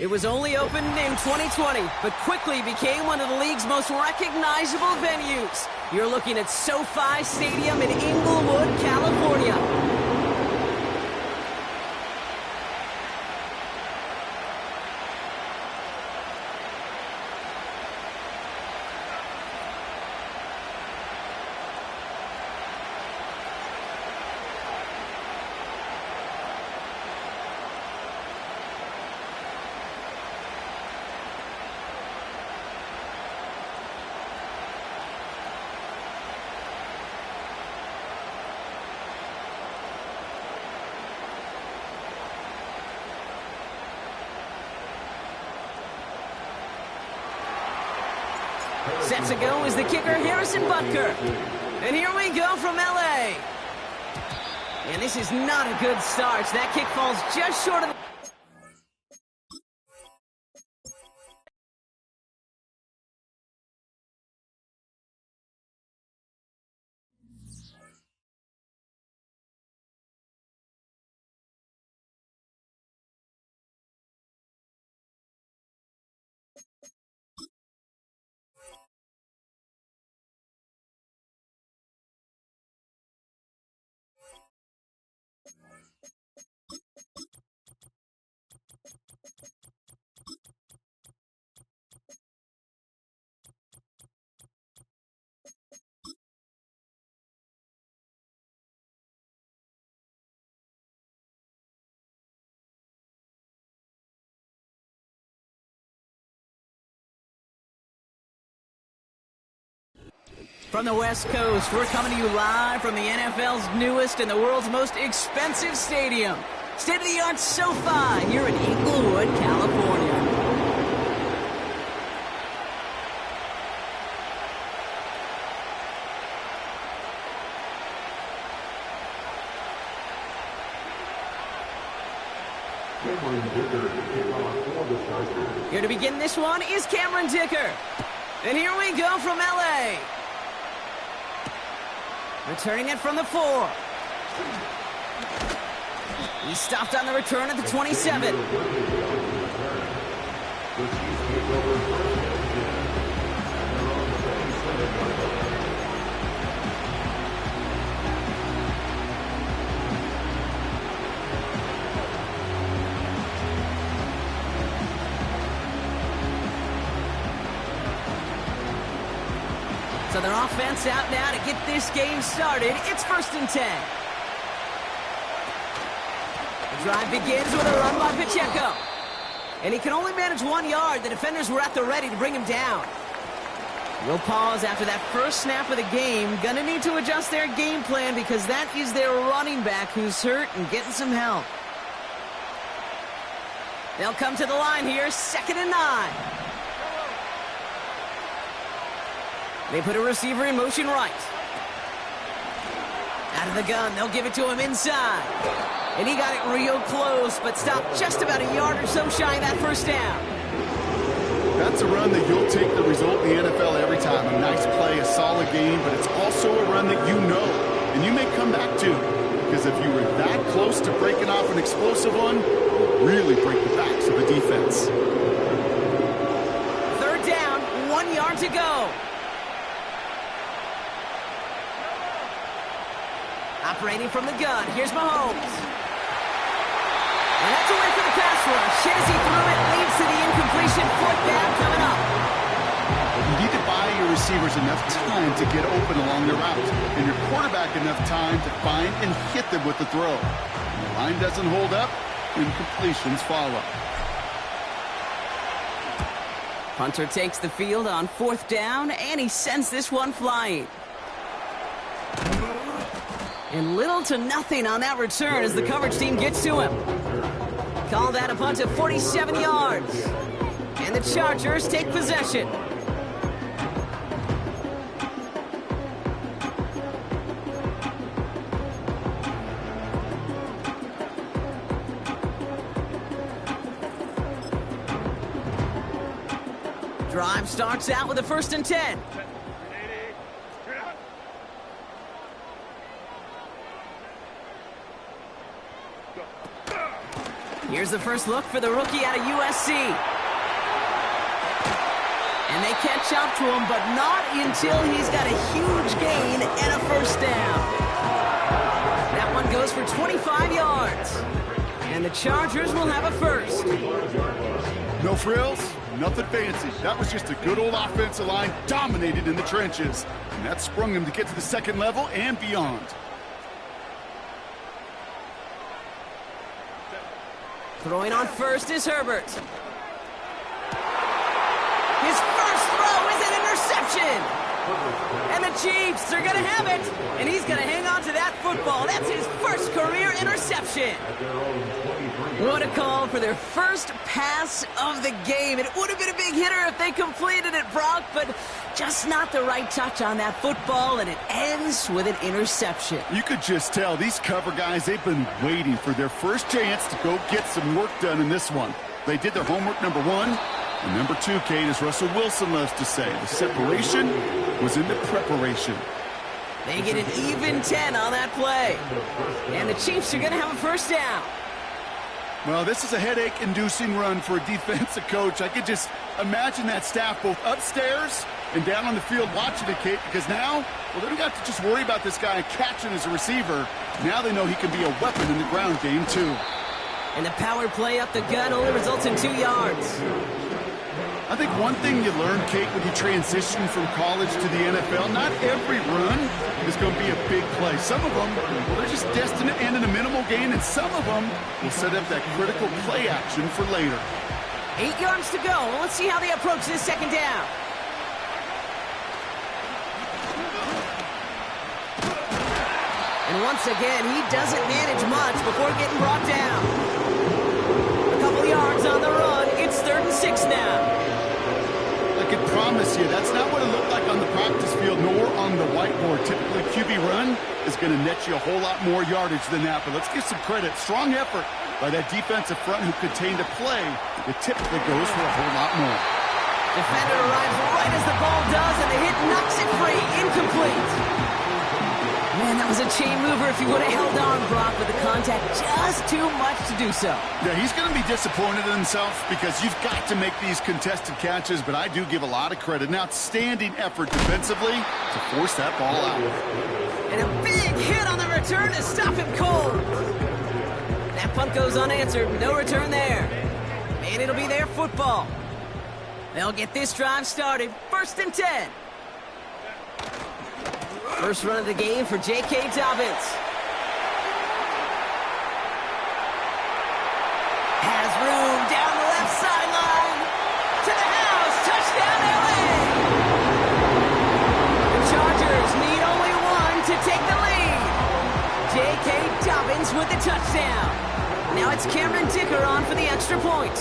It was only opened in 2020, but quickly became one of the league's most recognizable venues. You're looking at SoFi Stadium in Inglewood, California. Set to go is the kicker, Harrison Butker. And here we go from LA. And this is not a good start. That kick falls just short of the... From the West Coast, we're coming to you live from the NFL's newest and the world's most expensive stadium. State-of-the-art SoFi here in Inglewood, California. Here to begin this one is Cameron Dicker. And here we go from LA. Returning it from the 4. He stopped on the return at the 27. So their offense out now to get this game started. It's 1st and 10. The drive begins with a run by Pacheco. And he can only manage 1 yard. The defenders were at the ready to bring him down. We'll pause after that first snap of the game. Gonna need to adjust their game plan because that is their running back who's hurt and getting some help. They'll come to the line here, 2nd and 9. They put a receiver in motion right. Out of the gun, they'll give it to him inside. And he got it real close, but stopped just about a yard or so shy of that first down. That's a run that you'll take the result in the NFL every time. A nice play, a solid game, but it's also a run that you know, and you may come back to. Because if you were that close to breaking off an explosive one, you'll really break the backs of the defense. 3rd down, 1 yard to go. Operating from the gun, here's Mahomes. And that's away for the pass rush. Hit as he threw it, leads to the incompletion. 4th down coming up. You need to buy your receivers enough time to get open along their routes, and your quarterback enough time to find and hit them with the throw. When the line doesn't hold up, incompletions follow. Hunter takes the field on 4th down, and he sends this one flying. And little to nothing on that return as the coverage team gets to him. Call that a punt of 47 yards. And the Chargers take possession. Drive starts out with a 1st and 10. Here's the first look for the rookie out of USC. And they catch up to him, but not until he's got a huge gain and a 1st down. That one goes for 25 yards. And the Chargers will have a 1st. No frills, nothing fancy. That was just a good old offensive line dominated in the trenches. And that sprung him to get to the 2nd level and beyond. Throwing on 1st is Herbert. His first throw is an interception. And the Chiefs are going to have it. And he's going to hang on to that football. That's his first career interception. What a call for their first pass of the game. It would have been a big hitter if they completed it, Brock, but just not the right touch on that football, and it ends with an interception. You could just tell these cover guys, they've been waiting for their first chance to go get some work done in this one. They did their homework, number 1. And number 2, Kate, as Russell Wilson loves to say, the separation was in the preparation. They get an even 10 on that play. And the Chiefs are going to have a 1st down. Well, this is a headache-inducing run for a defensive coach. I could just imagine that staff both upstairs and down on the field watching it, Kate, because now, well, they don't have to just worry about this guy catching as a receiver. Now they know he can be a weapon in the ground game, too. And the power play up the gut only results in 2 yards. I think one thing you learn, Kate, when you transition from college to the NFL, not every run is going to be a big play. Some of them, well, they're just destined to end in a minimal gain, and some of them will set up that critical play action for later. 8 yards to go. Well, let's see how they approach this 2nd down. And once again, he doesn't manage much before getting brought down. A couple yards on the run. It's 3rd and 6 now. I can promise you, that's not what it looked like on the practice field, nor on the whiteboard. Typically, QB run is going to net you a whole lot more yardage than that. But let's give some credit. Strong effort by that defensive front who contained a play. It typically goes for a whole lot more. Defender arrives right as the ball does, and the hit knocks it free. Incomplete. Man, that was a chain mover if he would have held on, Brock, with the contact just too much to do so. Yeah, he's going to be disappointed in himself because you've got to make these contested catches, but I do give a lot of credit. An outstanding effort defensively to force that ball out. And a big hit on the return to stop him cold. That punt goes unanswered. No return there. And it'll be their football. They'll get this drive started. 1st and 10. First run of the game for J.K. Dobbins. Has room down the left sideline. To the house. Touchdown, L.A. The Chargers need only one to take the lead. J.K. Dobbins with the touchdown. Now it's Cameron Dicker on for the extra point.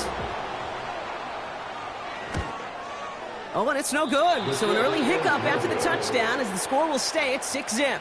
Oh, and it's no good. So an early hiccup after the touchdown as the score will stay at 6-0.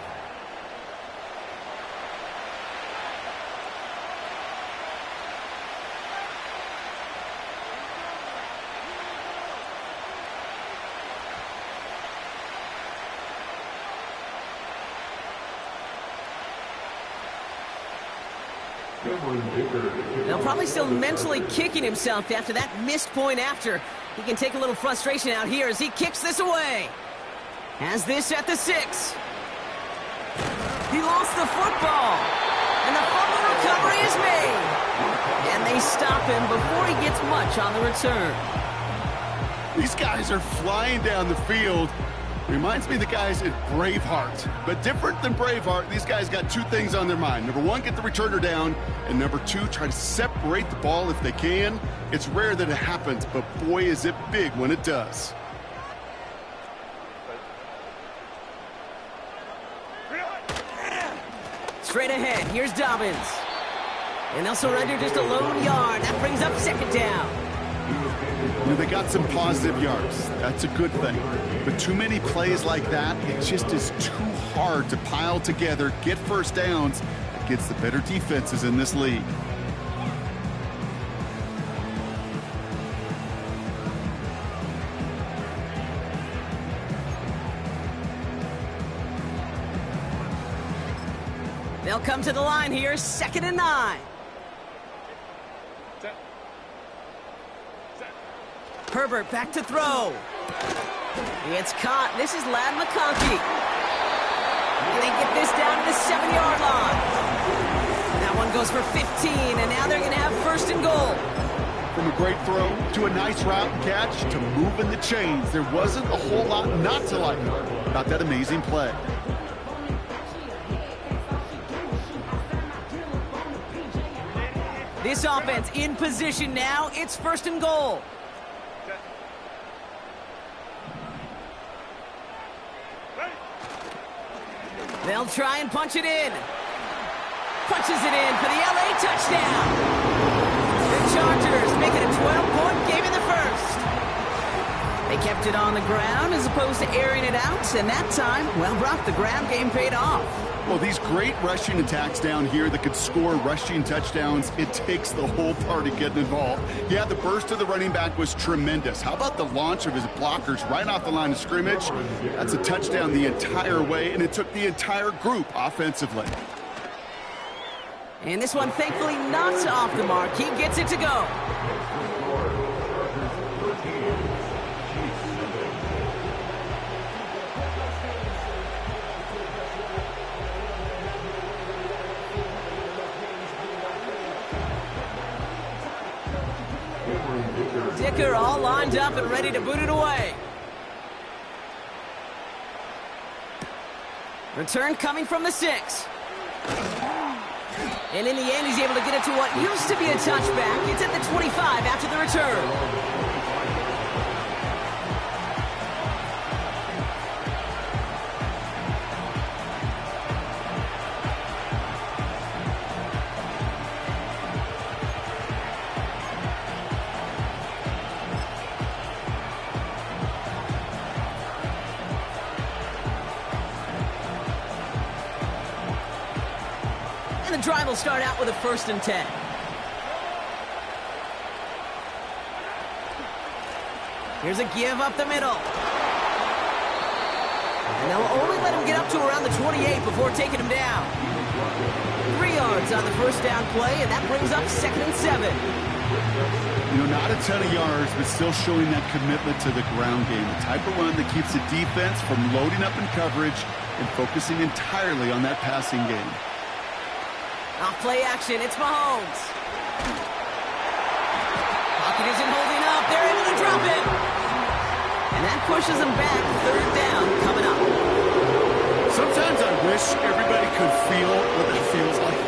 They'll probably still mentally kicking himself after that missed point after. He can take a little frustration out here as he kicks this away. Has this at the 6. He lost the football. And the fumble recovery is made. And they stop him before he gets much on the return. These guys are flying down the field. Reminds me of the guys at Braveheart. But different than Braveheart, these guys got 2 things on their mind. Number 1, get the returner down. And number 2, try to separate the ball if they can. It's rare that it happens, but boy, is it big when it does. Straight ahead, here's Dobbins. And they'll surrender just a lone yard. That brings up 2nd down. You know, they got some positive yards. That's a good thing. But too many plays like that, it just is too hard to pile together, get first downs against the better defenses in this league. They'll come to the line here, 2nd and 9. Herbert back to throw. It's caught. This is Ladd McConkey. And they get this down to the 7-yard line. That one goes for 15, and now they're going to have 1st and goal. From a great throw to a nice route and catch to moving the chains, there wasn't a whole lot not to like about that amazing play. This offense in position now. It's 1st and goal. They'll try and punch it in. Punches it in for the LA touchdown. The Chargers make it a 12-point game in the 1st. They kept it on the ground as opposed to airing it out, and that time, well, Brock, the ground game paid off. Well, these great rushing attacks down here that could score rushing touchdowns, it takes the whole party getting involved. Yeah, the burst of the running back was tremendous. How about the launch of his blockers right off the line of scrimmage? That's a touchdown the entire way, and it took the entire group offensively. And this one, thankfully, not off the mark. He gets it to go. Dicker all lined up and ready to boot it away. Return coming from the 6. And in the end, he's able to get it to what used to be a touchback. It's at the 25 after the return. And the drive will start out with a 1st and 10. Here's a give up the middle. And they'll only let him get up to around the 28 before taking him down. 3 yards on the 1st down play, and that brings up 2nd and 7. You know, not a ton of yards, but still showing that commitment to the ground game. The type of run that keeps the defense from loading up in coverage and focusing entirely on that passing game. Off play action, it's Mahomes. Pocket isn't holding up. They're able to drop it. And that pushes them back. 3rd down coming up. Sometimes I wish everybody could feel what that feels like.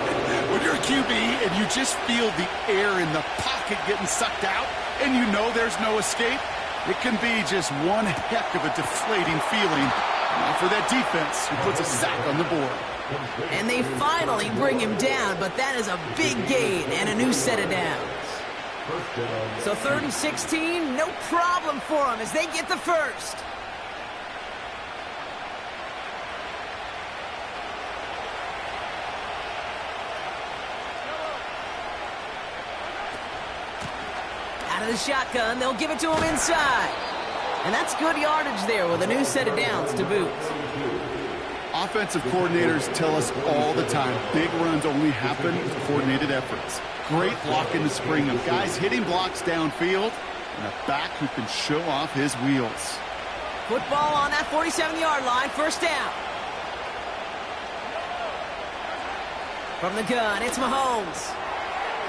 When you're a QB and you just feel the air in the pocket getting sucked out and you know there's no escape, it can be just one heck of a deflating feeling. Now for that defense who puts a sack on the board. And they finally bring him down, but that is a big gain and a new set of downs. So 3rd and 16, no problem for them as they get the 1st. Out of the shotgun, they'll give it to him inside. And that's good yardage there with a new set of downs to boot. Offensive coordinators tell us all the time, big runs only happen with coordinated efforts. Great block in the spring of guys hitting blocks downfield and a back who can show off his wheels. Football on that 47-yard line, 1st down. From the gun, it's Mahomes.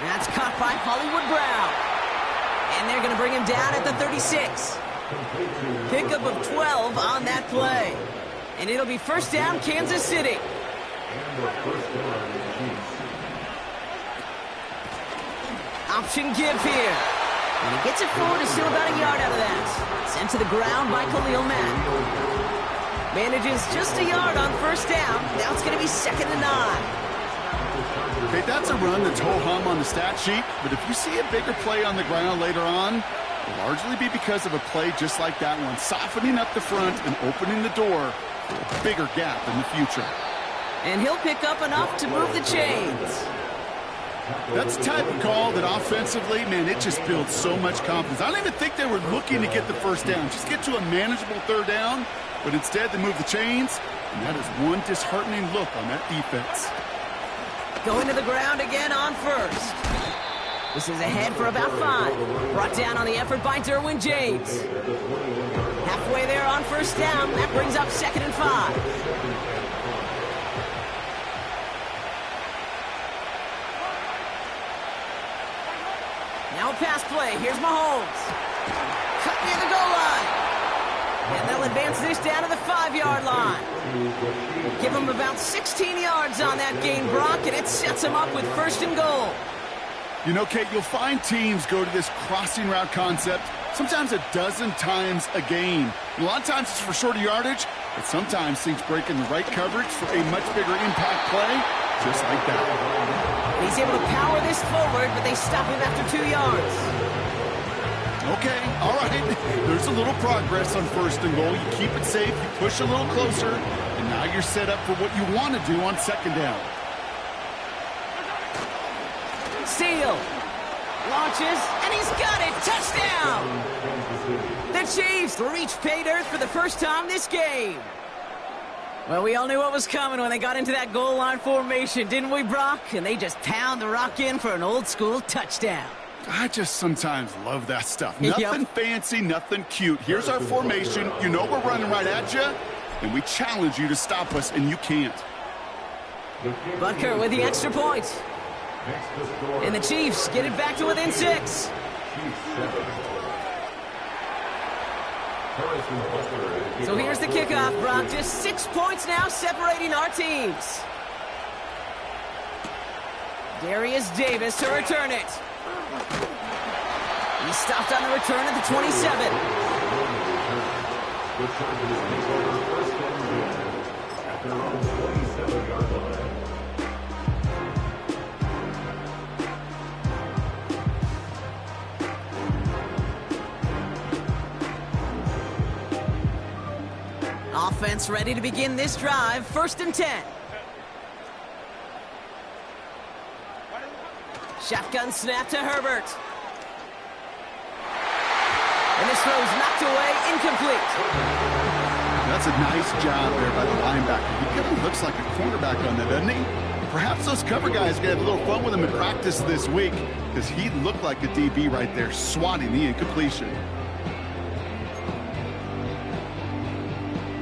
That's caught by Hollywood Brown. And they're going to bring him down at the 36. Pickup of 12 on that play. And it'll be 1st down, Kansas City. Option give here. And he gets it forward to still about a yard out of that. Sent to the ground by Khalil Mack. Manages just a yard on 1st down. Now it's going to be 2nd and 9. Okay, that's a run that's ho-hum on the stat sheet, but if you see a bigger play on the ground later on, it'll largely be because of a play just like that one, softening up the front and opening the door for a bigger gap in the future. And he'll pick up enough to move the chains. That's the type of call that offensively, man, it just builds so much confidence. I don't even think they were looking to get the 1st down, just get to a manageable 3rd down, but instead they move the chains, and that is one disheartening look on that defense. Going to the ground again on first. This is ahead for about 5. Brought down on the effort by Derwin James. Halfway there on first down. That brings up 2nd and 5. Now a pass play. Here's Mahomes. Cut near the goal line. And they'll advance this down to the 5-yard line. Give them about 16 yards on that gain, Brock, and it sets them up with 1st and goal. You know, Kate, you'll find teams go to this crossing route concept sometimes a dozen times a game. A lot of times it's for shorter yardage, but sometimes things break in the right coverage for a much bigger impact play, just like that. He's able to power this forward, but they stop him after 2 yards. Okay, all right. There's a little progress on 1st and goal. You keep it safe, you push a little closer, and now you're set up for what you want to do on 2nd down. Steele launches, and he's got it. Touchdown! The Chiefs reach pay dirt for the first time this game. Well, we all knew what was coming when they got into that goal line formation, didn't we, Brock? And they just pound the rock in for an old-school touchdown. I just sometimes love that stuff. Nothing fancy, nothing cute. Here's our formation. You know we're running right at you, and we challenge you to stop us, and you can't. Butker with the extra point. And the Chiefs get it back to within 6. So here's the kickoff, Brock. Just 6 points now separating our teams. Darius Davis to return it. He stopped on the return at the 27. Offense ready to begin this drive. 1st and 10. Shotgun snap to Herbert. And this throw's knocked away, incomplete. That's a nice job there by the linebacker. He kind of looks like a cornerback on that, doesn't he? Perhaps those cover guys are going to have a little fun with him in practice this week, because he looked like a DB right there, swatting the incompletion.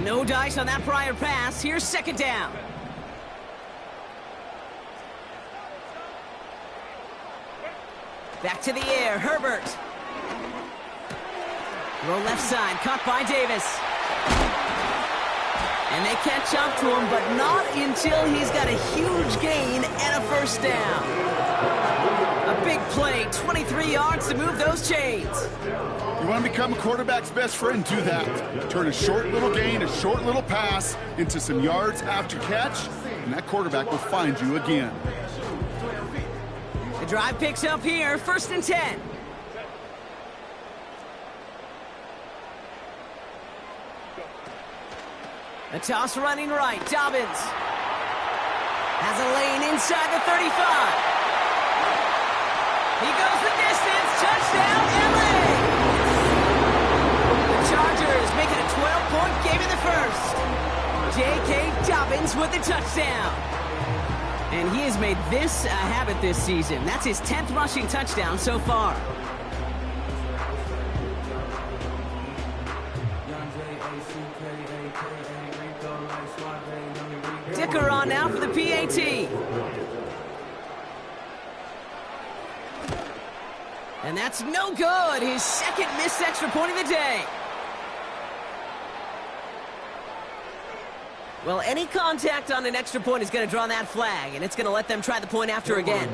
No dice on that prior pass. Here's 2nd down. Back to the air, Herbert. Throw left side, caught by Davis. And they catch up to him, but not until he's got a huge gain and a 1st down. A big play, 23 yards to move those chains. You want to become a quarterback's best friend, do that. Turn a short little gain, a short little pass into some yards after catch, and that quarterback will find you again. The drive picks up here, 1st and 10. A toss running right, Dobbins. Has a lane inside the 35. He goes the distance, touchdown, LA! The Chargers make it a 12-point game in the 1st. J.K. Dobbins with the touchdown. And he has made this a habit this season. That's his 10th rushing touchdown so far. Dicker on now for the PAT. And that's no good. His 2nd missed extra point of the day. Well, any contact on an extra point is going to draw that flag, and it's going to let them try the point after again.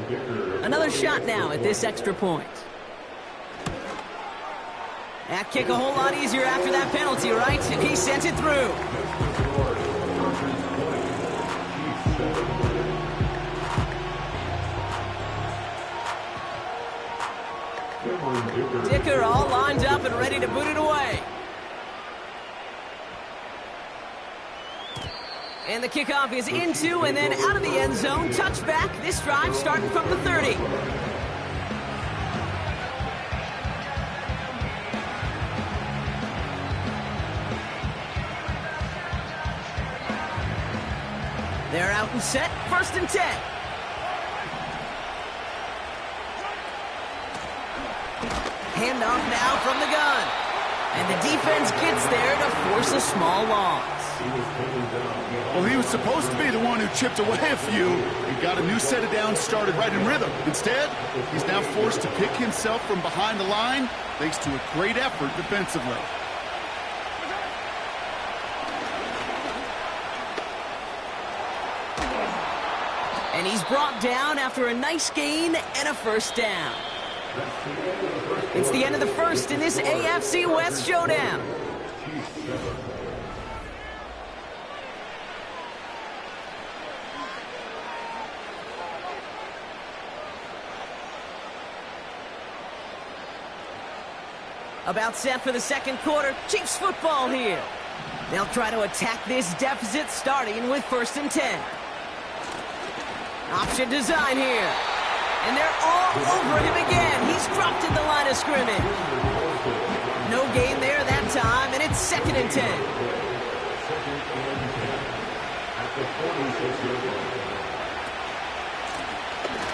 Another shot now at this extra point. That kick a whole lot easier after that penalty, right? And he sent it through. Dicker all lined up and ready to boot it away. And the kickoff is into and then out of the end zone. Touchback. This drive starting from the 30. They're out and set. 1st and 10. Handoff now from the gun. And the defense gets there to force a small loss. Well, he was supposed to be the one who chipped away a few and got a new set of downs started right in rhythm. Instead, he's now forced to pick himself from behind the line thanks to a great effort defensively. And he's brought down after a nice gain and a first down. It's the end of the first in this AFC West showdown. About set for the second quarter. Chiefs football here. They'll try to attack this deficit starting with 1st and 10. Option design here. And they're all over him again. He's dropped in the line of scrimmage. No gain there that time, and it's 2nd and 10.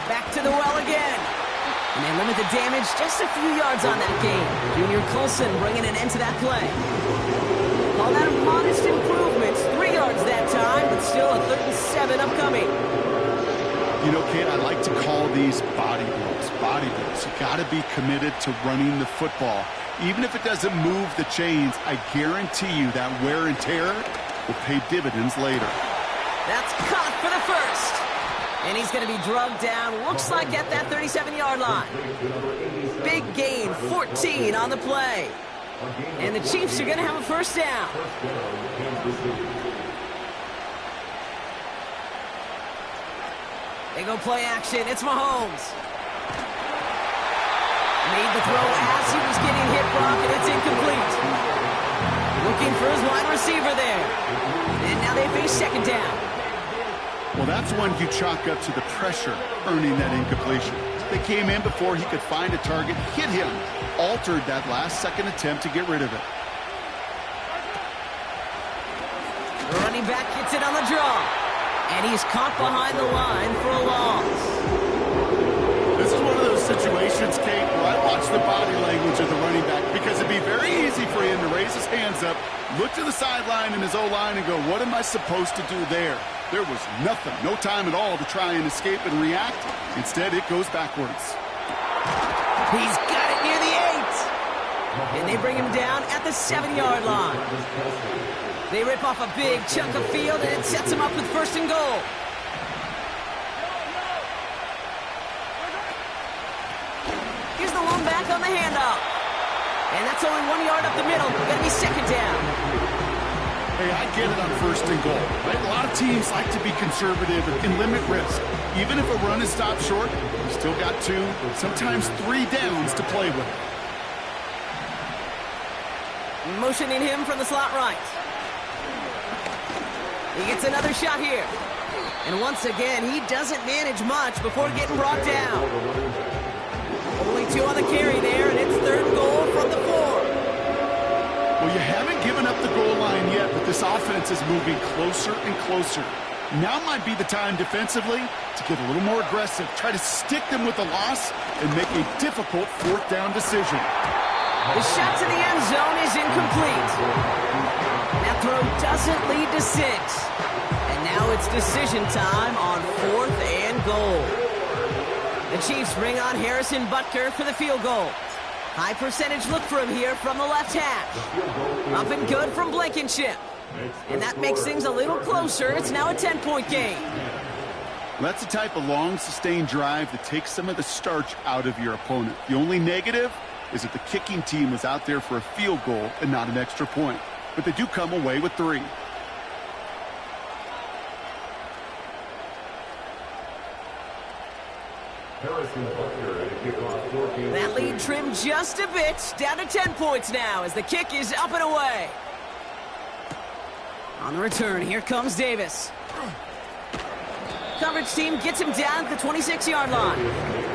Back to the well again. And they limit the damage just a few yards on that game. Junior Colson bringing an end to that play. Call that a modest improvement. 3 yards that time, but still a 3rd and 7 upcoming. You know, kid, I like to call these body blows. Body blows. You got to be committed to running the football. Even if it doesn't move the chains, I guarantee you that wear and tear will pay dividends later. That's caught for the first. And he's going to be drugged down, looks like at that 37-yard line. Big gain, 14 on the play. And the Chiefs are going to have a first down. They go play action. It's Mahomes. Made the throw as he was getting hit, Brock, and it's incomplete. Looking for his wide receiver there. And now they face 2nd down. Well, that's one you chalk up to the pressure earning that incompletion. They came in before he could find a target, hit him, altered that last-second attempt to get rid of it. The running back gets it on the draw. And he's caught behind the line for a loss. This is one of those situations, Kate, where I watch the body language of the running back because it'd be very easy for him to raise his hands up, look to the sideline in his O-line and go, what am I supposed to do there? There was nothing, no time at all to try and escape and react. Instead, it goes backwards. He's got it near the 8. And they bring him down at the 7-yard line. They rip off a big chunk of field, and it sets him up with 1st and goal. Here's the lone back on the handoff. And that's only 1 yard up the middle. Going to be 2nd down. Hey, I get it on 1st and goal. Right? A lot of teams like to be conservative and limit risk. Even if a run is stopped short, you still got 2, sometimes 3 downs to play with. Motioning him from the slot right. He gets another shot here. And once again, he doesn't manage much before getting brought down. Only 2 on the carry there, and it's 3rd goal from the 4. Well, you haven't given up the goal line yet, but this offense is moving closer and closer. Now might be the time defensively to get a little more aggressive, try to stick them with the loss, and make a difficult 4th down decision. The shot to the end zone is incomplete. That throw doesn't lead to 6. And now it's decision time on 4th and goal. The Chiefs bring on Harrison Butker for the field goal. High percentage look for him here from the left hash. Up and good from Blankenship. And that makes things a little closer. It's now a 10-point game. That's the type of long, sustained drive that takes some of the starch out of your opponent. The only negative is that the kicking team was out there for a field goal and not an extra point. But they do come away with 3. That lead trimmed just a bit, down to 10 points now as the kick is up and away. On the return, here comes Davis. Coverage team gets him down at the 26-yard line.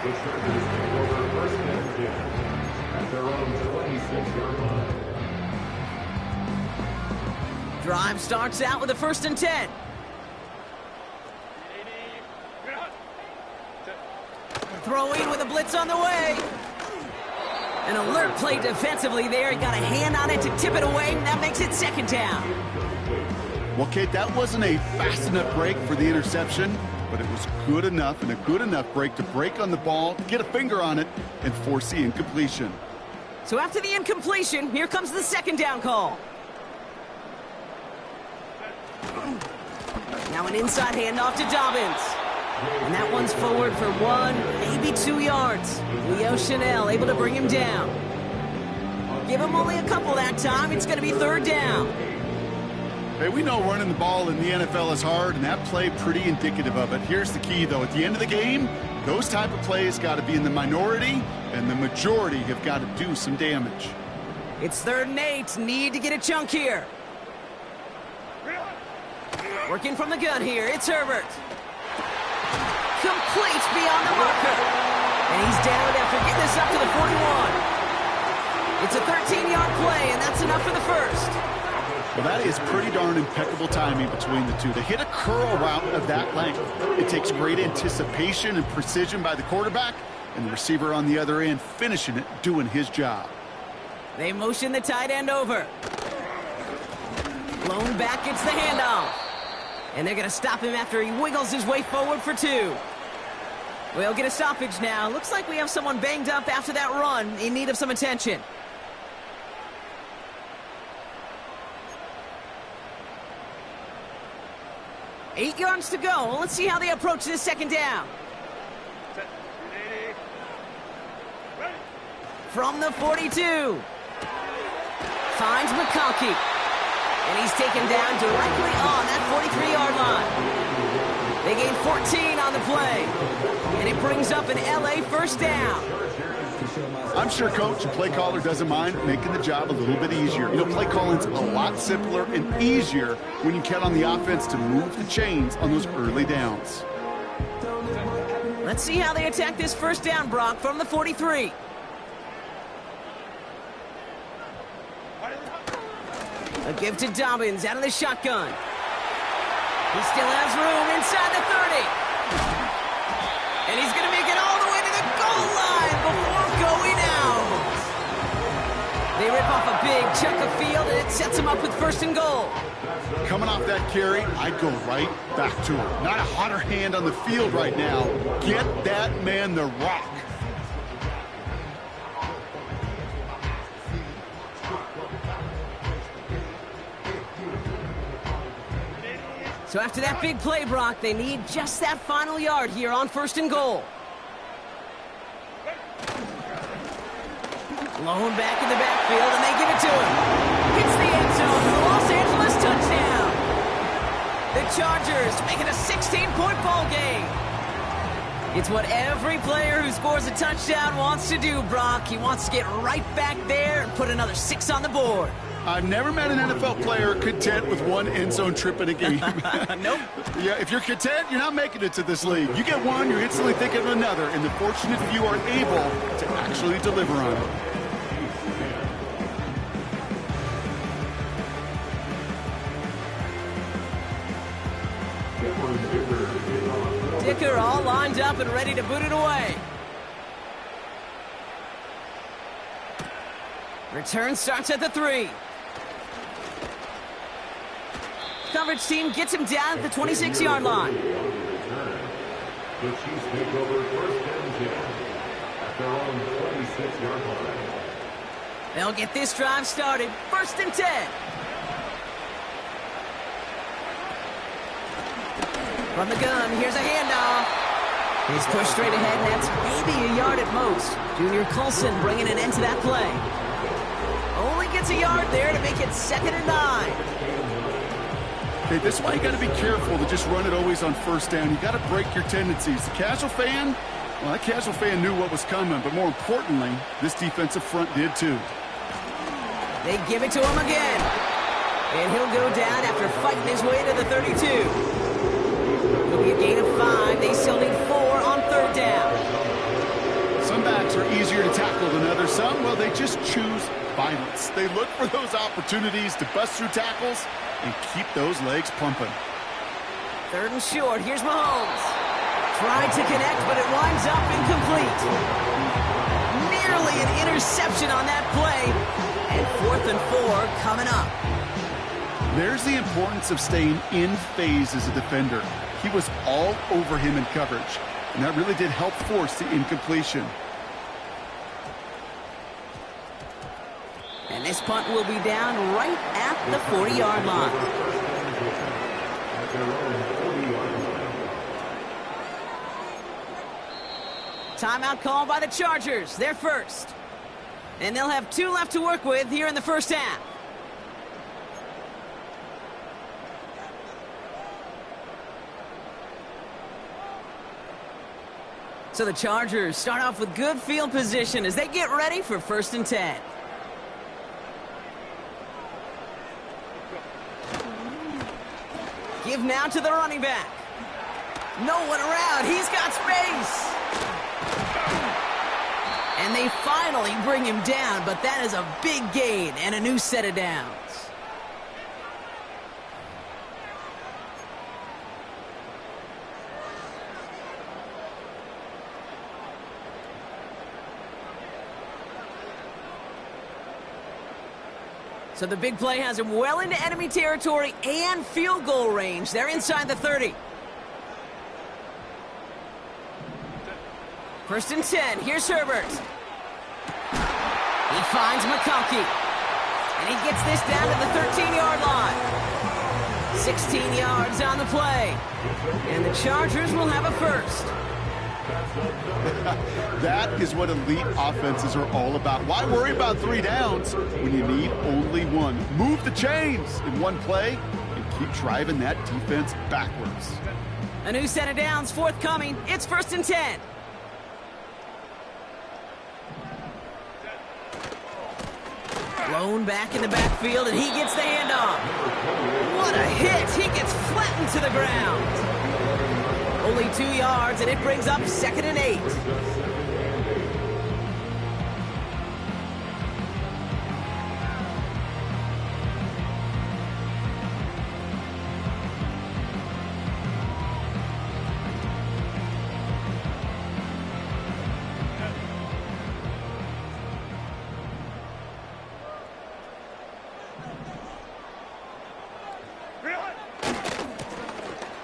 The Chargers take over first and 10 at their own 26-yard line. Drive starts out with a 1st and 10. Throwing with a blitz on the way. An alert play defensively there. He got a hand on it to tip it away, and that makes it 2nd down. Well, Kate, that wasn't a fast enough break for the interception, but it was good enough and a good enough break to break on the ball, get a finger on it, and force the incompletion. So after the incompletion, here comes the 2nd down call. Now an inside handoff to Dobbins. And that one's forward for 1, maybe 2 yards. Leo Chanel able to bring him down. Give him only a couple that time. It's going to be 3rd down. Hey, we know running the ball in the NFL is hard, and that play pretty indicative of it. Here's the key, though. At the end of the game, those type of plays got to be in the minority, and the majority have got to do some damage. It's 3rd and 8. Need to get a chunk here. Working from the gun here. It's Herbert. Complete beyond the marker. And he's down after getting this up to the 41. It's a 13-yard play, and that's enough for the 1st. Well, that is pretty darn impeccable timing between the two. To hit a curl route of that length, it takes great anticipation and precision by the quarterback, and the receiver on the other end finishing it, doing his job. They motion the tight end over. Blown back gets the handoff. And they're going to stop him after he wiggles his way forward for 2. We'll get a stoppage now. Looks like we have someone banged up after that run, in need of some attention. Eight yards to go. Let's see how they approach this 2nd down. From the 42. Finds McConkey. And he's taken down directly on that 43-yard line. They gain 14 on the play. And it brings up an LA 1st down. I'm sure coach and play caller doesn't mind making the job a little bit easier. You know, play calling's a lot simpler and easier when you count on the offense to move the chains on those early downs. Let's see how they attack this 1st down, Brock, from the 43. A give to Dobbins out of the shotgun. He still has room inside the 30. And he's going to make it all the way to the goal line before going out. They rip off a big chunk of field, and it sets him up with 1st and goal. Coming off that carry, I'd go right back to him. Not a hotter hand on the field right now. Get that man the rock. So after that big play, Brock, they need just that final yard here on 1st and goal. Blown back in the backfield, and they give it to him. Hits the end zone for the Los Angeles touchdown. The Chargers make it a 16-point ball game. It's what every player who scores a touchdown wants to do, Brock. He wants to get right back there and put another 6 on the board. I've never met an NFL player content with one end zone trip in a game. Nope. Yeah, if you're content, you're not making it to this league. You get one, you're instantly thinking of another, and the fortunate few are able to actually deliver on it. Dicker all lined up and ready to boot it away. Return starts at the 3. Coverage team gets him down at the 26-yard line. The Chiefs take over 1st and 10 at their own 26-yard line. They'll get this drive started. 1st and 10. From the gun, here's a handoff. He's pushed straight ahead, and that's maybe a yard at most. Junior Colson bringing an end to that play. Only gets a yard there to make it 2nd and 9. Okay, this is why you got to be careful to just run it always on 1st down. You got to break your tendencies. The casual fan, well, that casual fan knew what was coming, but more importantly, this defensive front did too. They give it to him again. And he'll go down after fighting his way to the 32. It'll be a gain of 5. They still need 4 on 3rd down. easier to tackle than others. Some, well, they just choose violence. They look for those opportunities to bust through tackles and keep those legs pumping. 3rd and short. Here's Mahomes. Tried to connect, but it winds up incomplete. Nearly an interception on that play. And 4th and 4 coming up. There's the importance of staying in phase as a defender. He was all over him in coverage, and that really did help force the incompletion. And this punt will be down right at the 40-yard line. Timeout called by the Chargers. They're first. And they'll have 2 left to work with here in the first half. So the Chargers start off with good field position as they get ready for 1st and 10. Give now to the running back. No one around. He's got space. And they finally bring him down, but that is a big gain and a new set of downs. So the big play has him well into enemy territory and field goal range. They're inside the 30. 1st and 10. Here's Herbert. He finds McConkey. And he gets this down to the 13-yard line. 16 yards on the play. And the Chargers will have a first. That is what elite offenses are all about. Why worry about 3 downs when you need only 1? Move the chains in one play and keep driving that defense backwards. A new set of downs forthcoming. It's 1st and 10. Blown back in the backfield, and he gets the handoff. What a hit! He gets flattened to the ground. Only 2 yards, and it brings up 2nd and 8.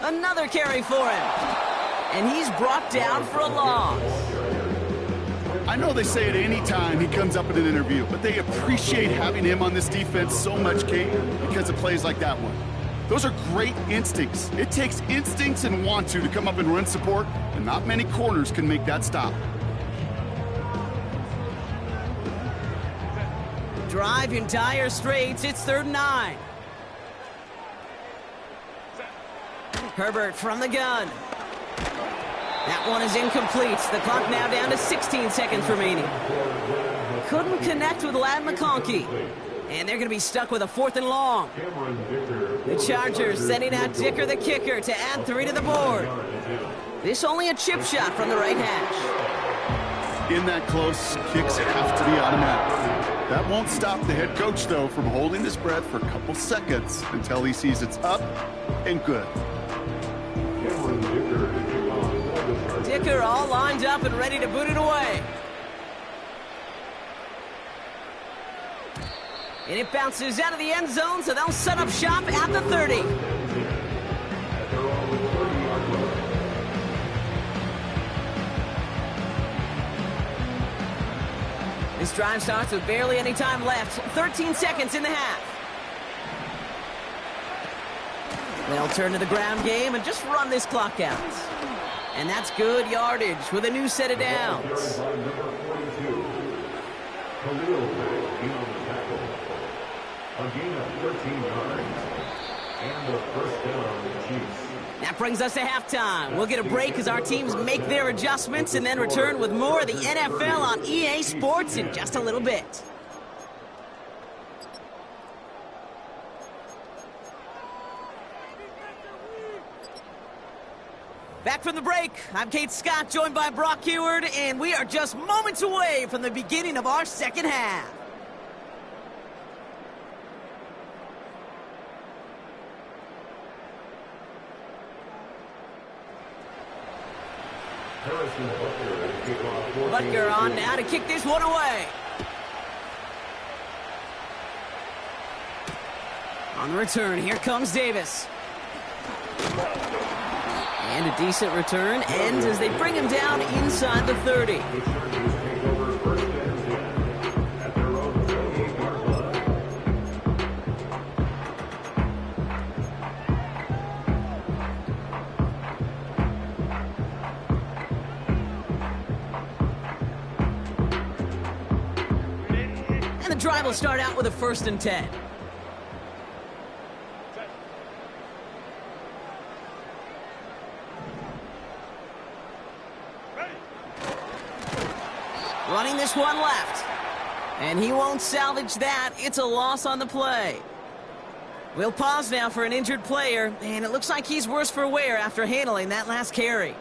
Another carry for him. And he's brought down for a loss. I know they say it any time he comes up in an interview, but they appreciate having him on this defense so much, Kate, because of plays like that one. Those are great instincts. It takes instincts and want to come up and run support, and not many corners can make that stop. Drive in dire straits. It's 3rd and 9. Herbert from the gun. That one is incomplete. The clock now down to 16 seconds remaining. Couldn't connect with Lad McConkey. And they're going to be stuck with a 4th and long. The Chargers sending out Dicker the kicker to add 3 to the board. This only a chip shot from the right hash. In that close, kicks have to be automatic. That won't stop the head coach, though, from holding his breath for a couple seconds until he sees it's up and good. Dicker all lined up and ready to boot it away. And it bounces out of the end zone, so they'll set up shop at the 30. This drive starts with barely any time left. 13 seconds in the half. They'll turn to the ground game and just run this clock out. And that's good yardage with a new set of downs. That brings us to halftime. We'll get a break as our teams make their adjustments and then return with more of the NFL on EA Sports in just a little bit. Back from the break, I'm Kate Scott, joined by Brock Heward, and we are just moments away from the beginning of our second half. Butker on now to kick this one away. On the return, here comes Davis. And a decent return ends as they bring him down inside the 30. And the drive will start out with a 1st and 10. Running this one left. And he won't salvage that. It's a loss on the play. We'll pause now for an injured player, and it looks like he's worse for wear after handling that last carry.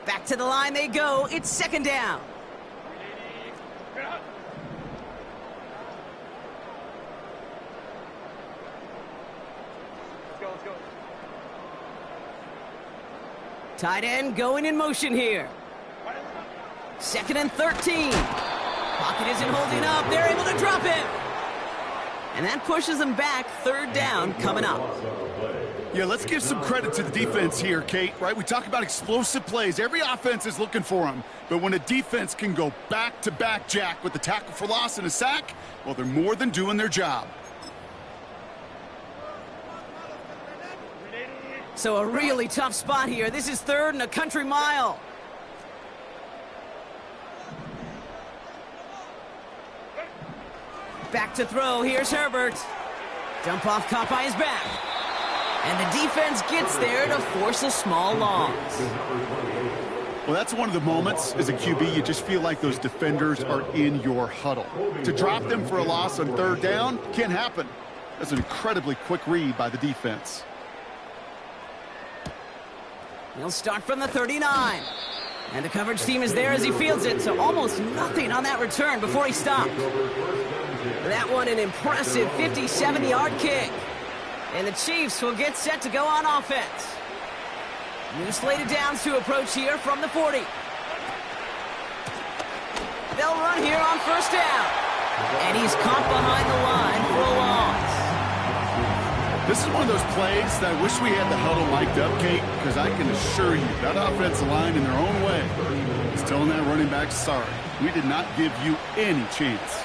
Back to the line they go. It's 2nd down. Tight end going in motion here. 2nd and 13. Pocket isn't holding up. They're able to drop him. And that pushes them back. 3rd down coming up. Yeah, let's give some credit to the defense here, Kate, right? We talk about explosive plays. Every offense is looking for them. But when a defense can go back-to-back, Jack, with the tackle for loss and a sack, well, they're more than doing their job. So a really tough spot here. This is 3rd and a country mile. Back to throw. Here's Herbert. Dump off caught by his back. And the defense gets there to force a small loss. Well, that's one of the moments as a QB you just feel like those defenders are in your huddle. To drop them for a loss on 3rd down can't happen. That's an incredibly quick read by the defense. He'll start from the 39. And the coverage team is there as he fields it, so almost nothing on that return before he stopped. That one an impressive 57-yard kick. And the Chiefs will get set to go on offense. New slated downs to approach here from the 40. They'll run here on 1st down. And he's caught behind the line for a loss. This is one of those plays that I wish we had the huddle mic'd up, Kate, because I can assure you that offensive line in their own way is telling that running back, sorry, we did not give you any chance.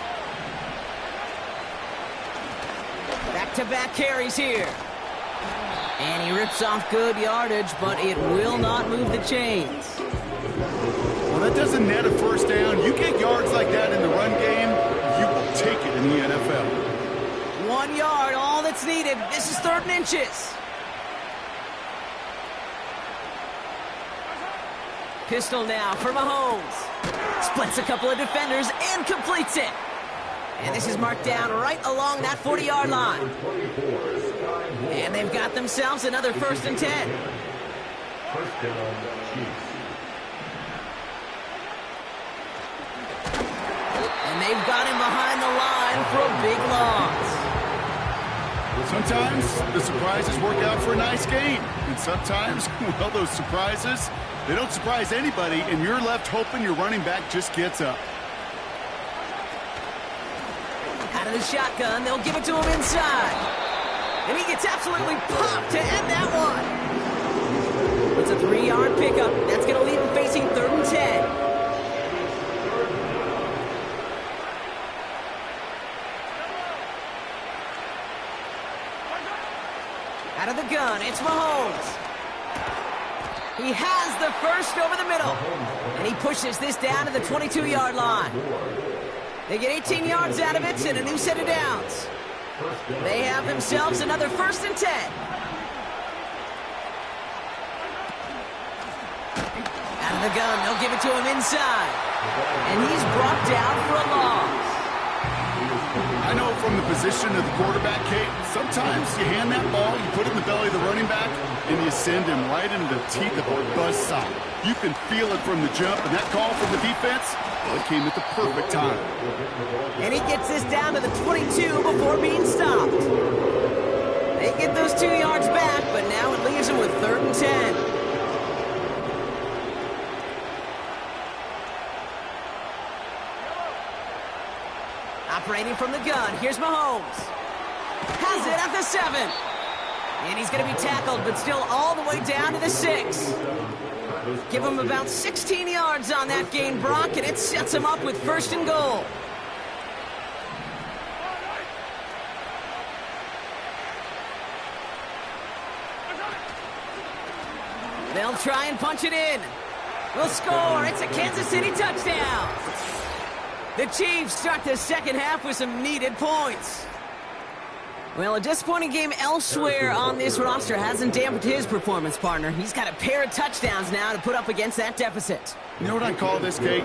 Back-to-back carries here. And he rips off good yardage, but it will not move the chains. Well, that doesn't net a 1st down. You get yards like that in the run game, you will take it in the NFL. 1 yard, all that's needed. This is 3rd and inches. Pistol now for Mahomes. Splits a couple of defenders and completes it. And this is marked down right along that 40-yard line. And they've got themselves another 1st and 10. 1st down, Chiefs. And they've got him behind the line for a big loss. Sometimes the surprises work out for a nice game. And sometimes, well, those surprises, they don't surprise anybody, and you're left hoping your running back just gets up. Out of the shotgun, they'll give it to him inside. And he gets absolutely popped to end that one. It's a 3-yard pickup. That's going to leave him facing 3rd and 10. Out of the gun, it's Mahomes. He has the 1st over the middle. And he pushes this down to the 22-yard line. They get 18 yards out of it and a new set of downs. They have themselves another 1st and 10. Out of the gun, they'll give it to him inside. And he's brought down for a loss. I know for from the position of the quarterback, Kate, sometimes you hand that ball, you put it in the belly of the running back, and you send him right into the teeth of a buzzsaw. You can feel it from the jump, and that call from the defense, well, it came at the perfect time. And he gets this down to the 22 before being stopped. They get those 2 yards back, but now it leaves him with 3rd and 10. Operating from the gun, here's Mahomes. Has it at the 7. And he's going to be tackled, but still all the way down to the 6. Give him about 16 yards on that gain, Brock, and it sets him up with 1st and goal. They'll try and punch it in. We'll score. It's a Kansas City touchdown. The Chiefs start the second half with some needed points. Well, a disappointing game elsewhere on this roster hasn't dampened his performance, partner. He's got a pair of touchdowns now to put up against that deficit. You know what I call this, Kate?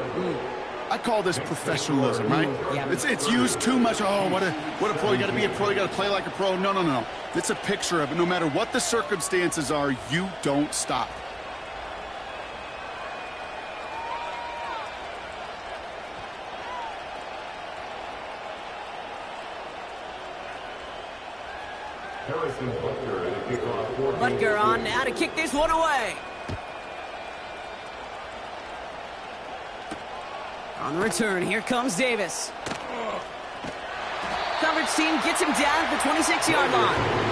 I call this professionalism, right? Yeah. It's used too much. Oh, what a pro. You got to be a pro. You got to play like a pro. No. It's a picture of it. No matter what the circumstances are, you don't stop. Butker on now to kick this one away. On the return, here comes Davis. Coverage team gets him down at the 26-yard line.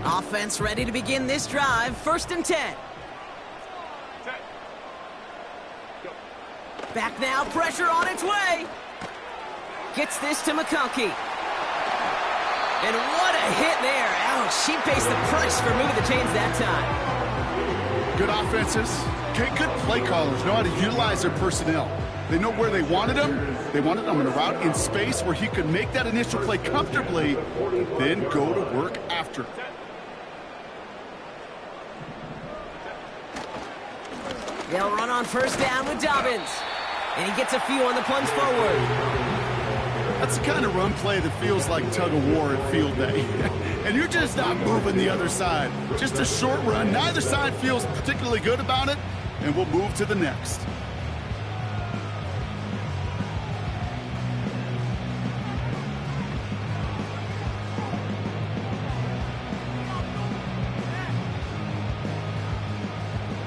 Offense ready to begin this drive. 1st and 10. Back now, pressure on its way. Gets this to McConkey. And what a hit there. Ouch, she faced the price for moving the chains that time. Good offenses. Good play callers know how to utilize their personnel. They know where they wanted him. They wanted him in a route in space where he could make that initial play comfortably, then go to work after. They'll run on 1st down with Dobbins. And he gets a few on the plunge forward. That's the kind of run play that feels like tug-of-war at field day. And you're just not moving the other side. Just a short run. Neither side feels particularly good about it. And we'll move to the next.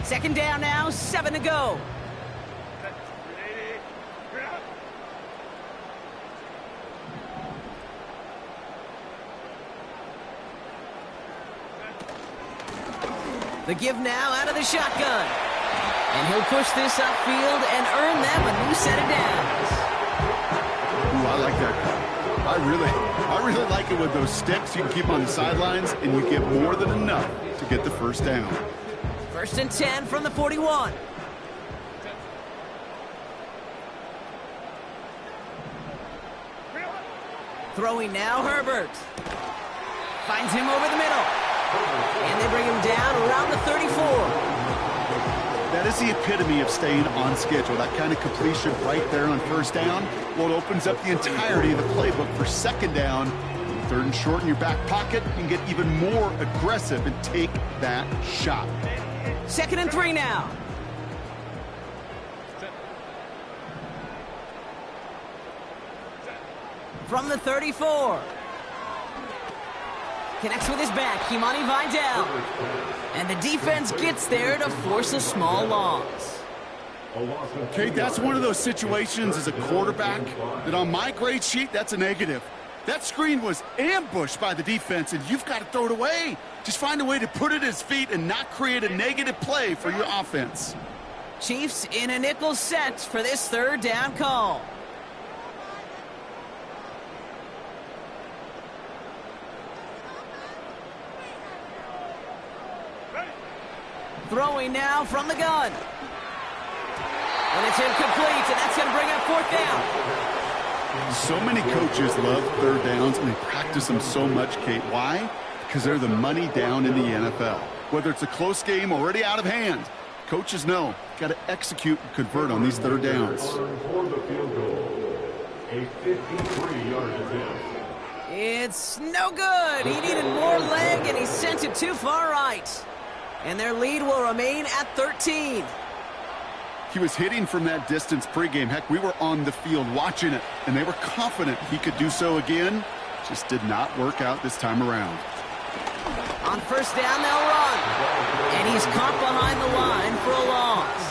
Second down now, 7 to go. The give now out of the shotgun. And he'll push this upfield and earn them a new set of downs. Ooh, I like that. I really like it with those sticks you can keep on the sidelines, and you get more than enough to get the 1st down. 1st and 10 from the 41. Throwing now, Herbert. Finds him over the middle. And they bring him down around the 34. That is the epitome of staying on schedule. That kind of completion right there on 1st down. Well, it opens up the entirety of the playbook for 2nd down. 3rd and short in your back pocket. You can get even more aggressive and take that shot. 2nd and 3 now. From the 34. Connects with his back, Kimani Vidal. And the defense gets there to force a small loss. Okay, that's one of those situations as a quarterback that on my grade sheet, that's a negative. That screen was ambushed by the defense, and you've got to throw it away. Just find a way to put it at his feet and not create a negative play for your offense. Chiefs in a nickel set for this 3rd down call. Throwing now from the gun. And it's incomplete, and that's going to bring up 4th down. So many coaches love 3rd downs, and they practice them so much, Kate. Why? because they're the money down in the NFL. Whether it's a close game already out of hand, coaches know got to execute and convert on these third downs. For the field goal, a 53-yard attempt. It's no good. He needed more leg, and he sent it too far right. And their lead will remain at 13. He was hitting from that distance pregame. Heck, we were on the field watching it, and they were confident he could do so again. Just did not work out this time around. On first down, they'll run. And he's caught behind the line for a loss.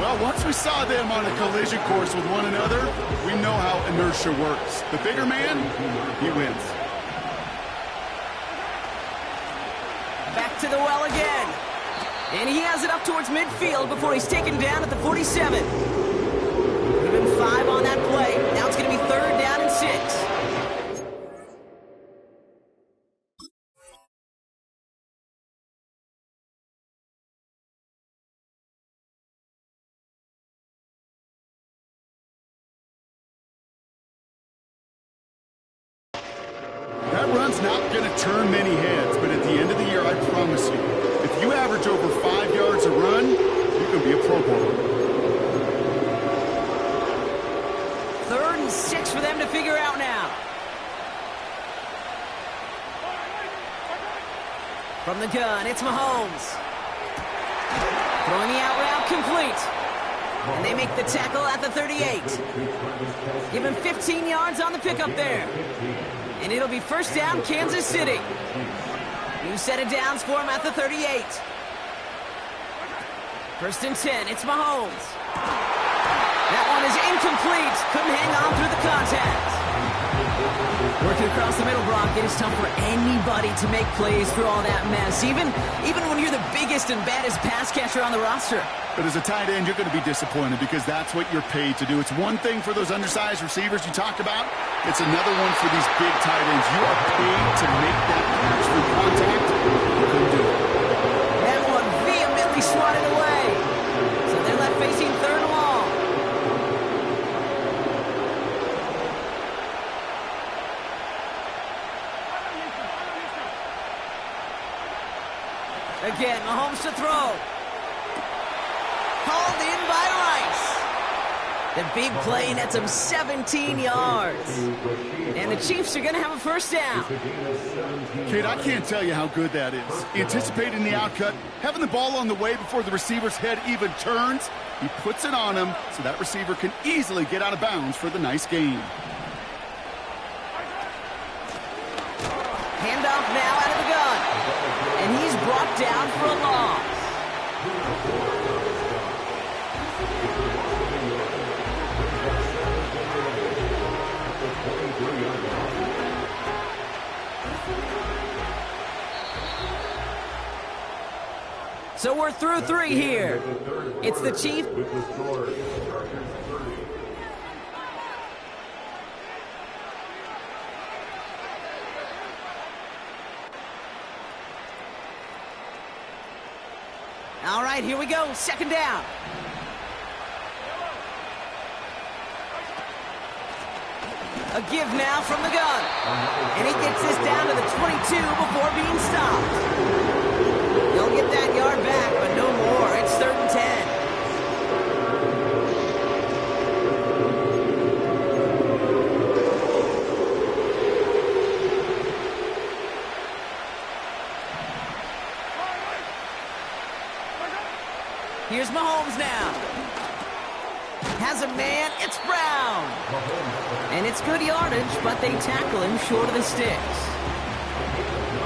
Well, once we saw them on a collision course with one another, we know how inertia works. The bigger man, he wins. Back to the well again. And he has it up towards midfield before he's taken down at the 47. Give him 5 on that play. Now it's going to be third down and 6. That run's not going to turn many heads, but at the end of the year, I promise you, if you average over 5 yards a run, you can be a Pro Bowler. Third and 6 for them to figure out now. From the gun, it's Mahomes. Throwing the out route complete. And they make the tackle at the 38. Give him 15 yards on the pickup there. And it'll be first down, Kansas City. New set of downs for him at the 38. First and 10, it's Mahomes. That one is incomplete. Couldn't hang on through the contact. Working across the middle, Brock, it is tough for anybody to make plays through all that mess, even when you're the biggest and baddest pass catcher on the roster. But as a tight end, you're going to be disappointed because that's what you're paid to do. It's one thing for those undersized receivers you talked about. It's another one for these big tight ends. You are paid to make that catch through contact. You couldn't do it. That one vehemently swatted away. So they're left facing third and long. Again, Mahomes to throw. Called in by Rice. The big play nets him 17 yards. And the Chiefs are going to have a first down. Kate, I can't tell you how good that is. Anticipating the outcut, having the ball on the way before the receiver's head even turns. He puts it on him so that receiver can easily get out of bounds for the nice gain. Handoff now out of the gun. And he's brought down for a loss. So we're through 3 here. It's the Chiefs. All right, here we go. Second down. A give now from the gun. And he gets this down to the 22 before being stopped. They'll get that yard back, but no more. It's third and 10. Here's Mahomes now. Has a man, it's Brown. And it's good yardage, but they tackle him short of the sticks.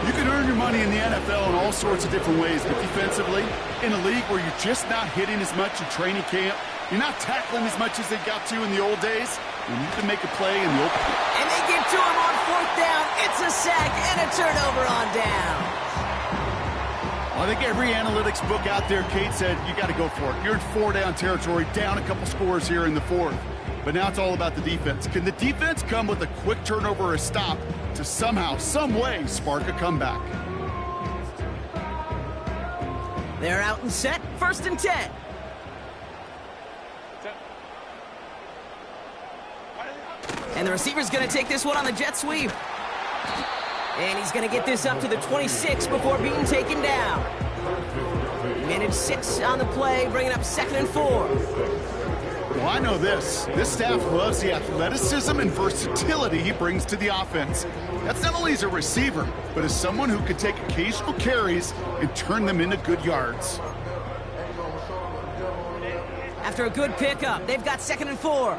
You can earn your money in the NFL in all sorts of different ways, but defensively, in a league where you're just not hitting as much in training camp, you're not tackling as much as they got to in the old days, when you can make a play in the open. And they get to him on fourth down. It's a sack and a turnover on down. I think every analytics book out there, Kate, said you got to go for it. You're in 4-down territory, down a couple scores here in the fourth. But now it's all about the defense. Can the defense come with a quick turnover or a stop to somehow, some way, spark a comeback? They're out and set. First and 10. And the receiver's going to take this one on the jet sweep. And he's going to get this up to the 26 before being taken down. Managed 6 on the play, bringing up 2nd and 4. Well, I know this. This staff loves the athleticism and versatility he brings to the offense. That's not only as a receiver, but as someone who can take occasional carries and turn them into good yards. After a good pickup, they've got 2nd and 4.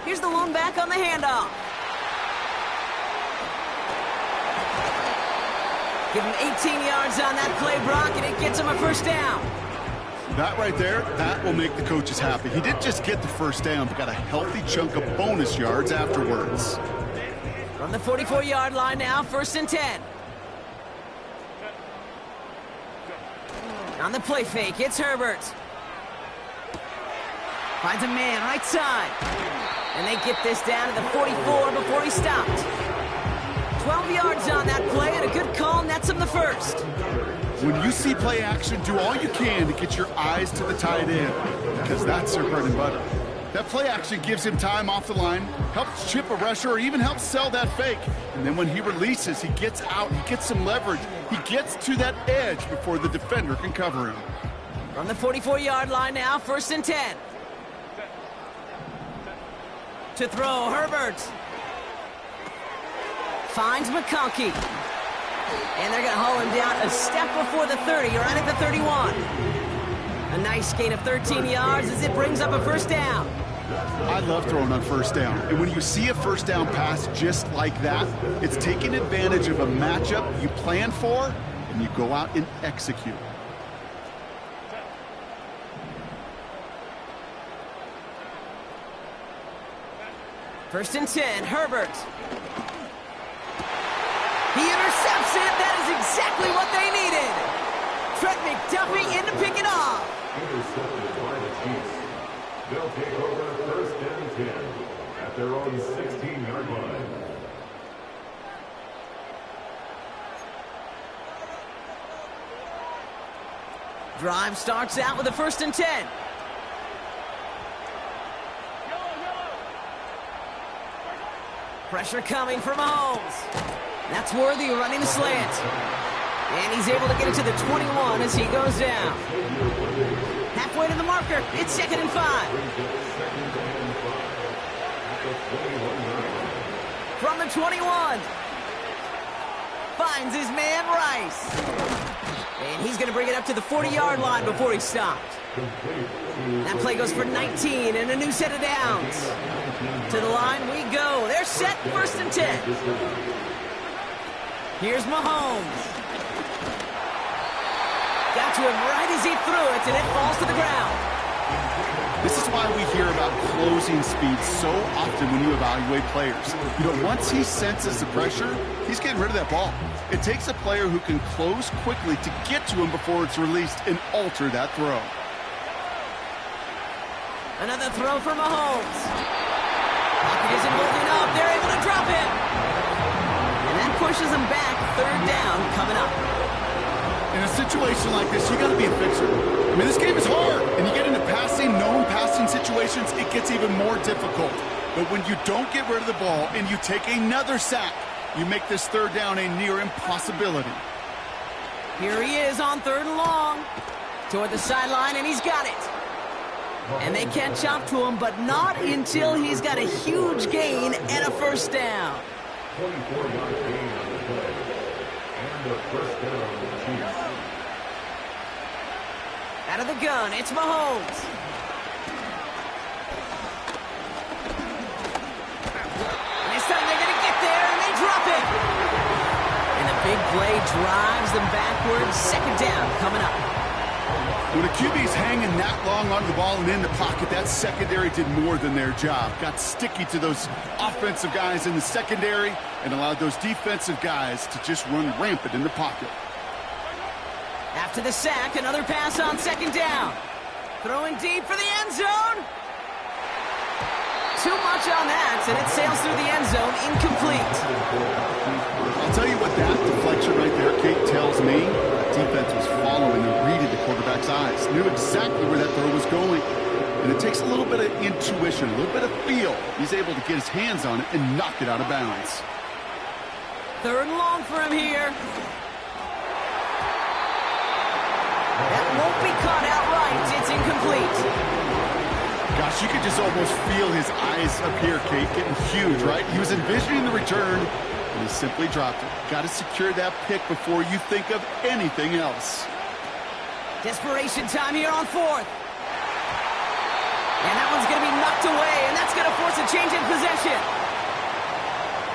Here's the lone back on the handoff. Give him 18 yards on that play, Brock, and it gets him a 1st down. That right there, that will make the coaches happy. He didn't just get the 1st down, but got a healthy chunk of bonus yards afterwards. From the 44-yard line now, 1st and 10. On the play fake, it's Herbert. Finds a man right side. And they get this down to the 44 before he stopped. 12 yards on that play, and a good call nets him the 1st. When you see play action, do all you can to get your eyes to the tight end, because that's their bread and butter. That play action gives him time off the line, helps chip a rusher, or even helps sell that fake. And then when he releases, he gets out, he gets some leverage. He gets to that edge before the defender can cover him. From the 44-yard line now, 1st and 10. To throw, Herbert. Finds McConkey. And they're going to haul him down a step before the 30, right at the 31. A nice gain of 13 yards as it brings up a 1st down. I love throwing on 1st down. And when you see a 1st down pass just like that, it's taking advantage of a matchup you plan for, and you go out and execute. First and 10, Herbert. He intercepts it. That is exactly what they needed. Trent McDuffie in to pick it off. Intercepted by the Chiefs. They'll take over 1st and 10 at their own 16-yard line. Drive starts out with a 1st and 10. Pressure coming from Mahomes. That's Worthy running the slant. And he's able to get it to the 21 as he goes down. Halfway to the marker. It's 2nd and 5. From the 21. Finds his man Rice. And he's going to bring it up to the 40-yard line before he stopped. That play goes for 19 and a new set of downs. To the line we go. They're set, 1st and 10. Here's Mahomes. Got to him right as he threw it, and it falls to the ground. This is why we hear about closing speed so often when you evaluate players. You know, once he senses the pressure, he's getting rid of that ball. It takes a player who can close quickly to get to him before it's released and alter that throw. Another throw for Mahomes. Pocket isn't holding up. They're able to drop it. And that pushes him back. 3rd down coming up. In a situation like this, you got to be a fixer. I mean, this game is hard, and you get into known passing situations, it gets even more difficult. But when you don't get rid of the ball and you take another sack, you make this 3rd down a near impossibility. Here he is on 3rd and long. Toward the sideline, and he's got it. And they catch up to him, but not until he's got a huge gain and a 1st down. 24-yard gain on the play. And a 1st down on the Chiefs. Out of the gun, it's Mahomes. And this time they're going to get there, and they drop it. And the big play drives them backwards. 2nd down coming up. When a QB's hanging that long onto the ball and in the pocket, that secondary did more than their job. Got sticky to those offensive guys in the secondary and allowed those defensive guys to just run rampant in the pocket. After the sack, another pass on 2nd down. Throwing deep for the end zone. Too much on that, and it sails through the end zone, incomplete. I'll tell you what that deflection right there, Kate, tells me. The defense was following and reading the quarterback's eyes. Knew exactly where that throw was going. And it takes a little bit of intuition, a little bit of feel. He's able to get his hands on it and knock it out of bounds. 3rd and long for him here. That won't be caught outright. It's incomplete. Gosh, you could just almost feel his eyes up here, Kate, getting huge, right? He was envisioning the return, and he simply dropped it. Got to secure that pick before you think of anything else. Desperation time here on 4th. And that one's going to be knocked away, and that's going to force a change in possession.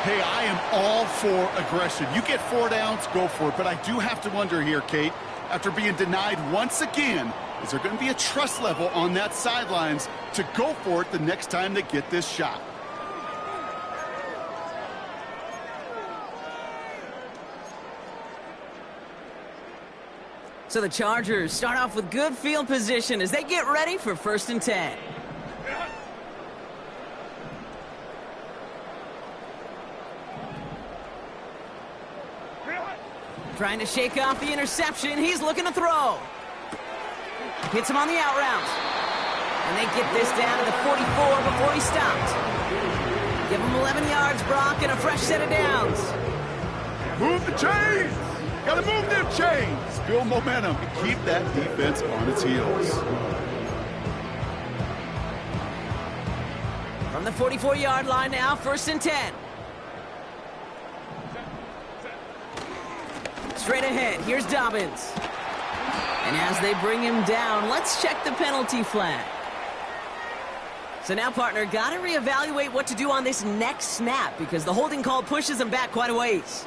Hey, I am all for aggression. You get 4 downs, go for it. But I do have to wonder here, Kate, after being denied once again, is there going to be a trust level on that sidelines to go for it the next time they get this shot? So the Chargers start off with good field position as they get ready for 1st and 10. Trying to shake off the interception. He's looking to throw. Hits him on the out route. And they get this down to the 44 before he stopped. Give him 11 yards, Brock, and a fresh set of downs. Move the chains! Gotta move them chains! Build momentum and keep that defense on its heels. From the 44-yard line now, 1st and 10. Straight ahead, here's Dobbins. And as they bring him down, let's check the penalty flag. So now, partner, got to reevaluate what to do on this next snap because the holding call pushes him back quite a ways.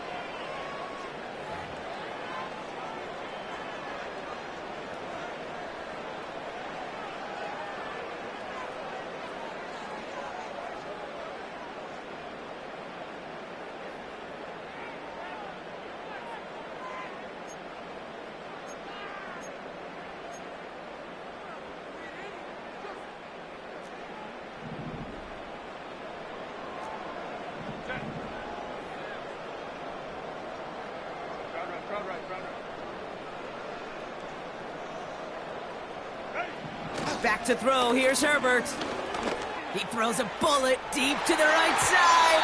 Back to throw. Here's Herbert. He throws a bullet deep to the right side.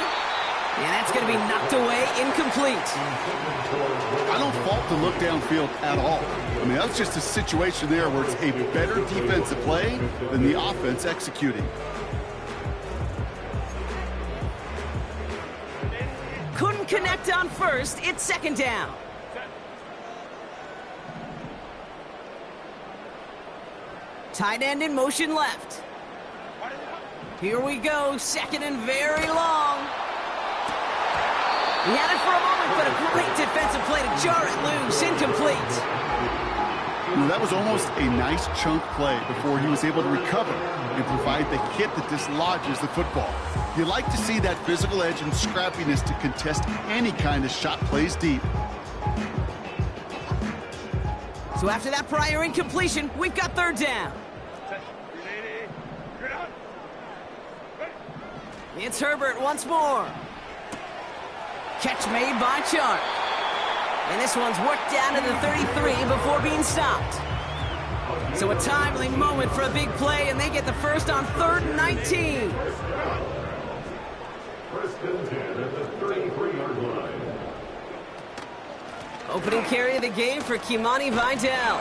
And that's going to be knocked away, incomplete. I don't fault the look downfield at all. I mean, that's just a situation there where it's a better defensive play than the offense executing. Couldn't connect on 1st. It's 2nd down. Tight end in motion left. Here we go, 2nd and very long. He had it for a moment, but a great defensive play to jar it loose, incomplete. That was almost a nice chunk play before he was able to recover and provide the hit that dislodges the football. You like to see that physical edge and scrappiness to contest any kind of shot plays deep. So after that prior incompletion, we've got 3rd down. It's Herbert once more. Catch made by Chark. And this one's worked down to the 33 before being stopped. So a timely moment for a big play, and they get the first on 3rd and 19. 1st and 10 at the 33-yard line. Opening carry of the game for Kimani Vidal.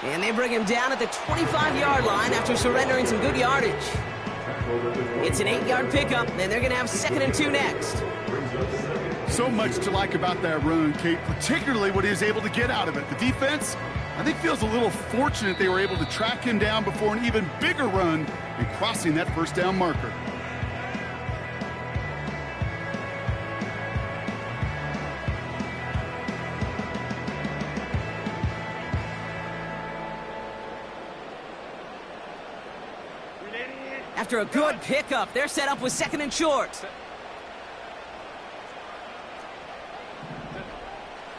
And they bring him down at the 25-yard line after surrendering some good yardage. It's an 8-yard pickup, and they're going to have 2nd and 2 next. So much to like about that run, Kate, particularly what he was able to get out of it. The defense, I think, feels a little fortunate they were able to track him down before an even bigger run and crossing that 1st down marker. After a good pickup, they're set up with 2nd and short.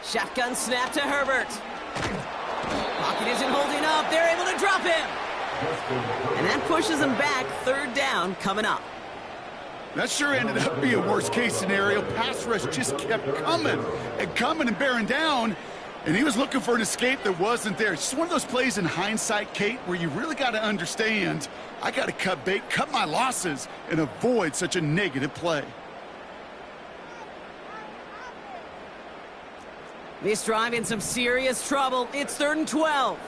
Shotgun snap to Herbert. Pocket isn't holding up. They're able to drop him. And that pushes him back. 3rd down coming up. That sure ended up being a worst-case scenario. Pass rush just kept coming and bearing down. And he was looking for an escape that wasn't there. It's just one of those plays in hindsight, Kate, where you really got to understand, I got to cut bait, cut my losses, and avoid such a negative play. This drive in some serious trouble. It's 3rd and 12.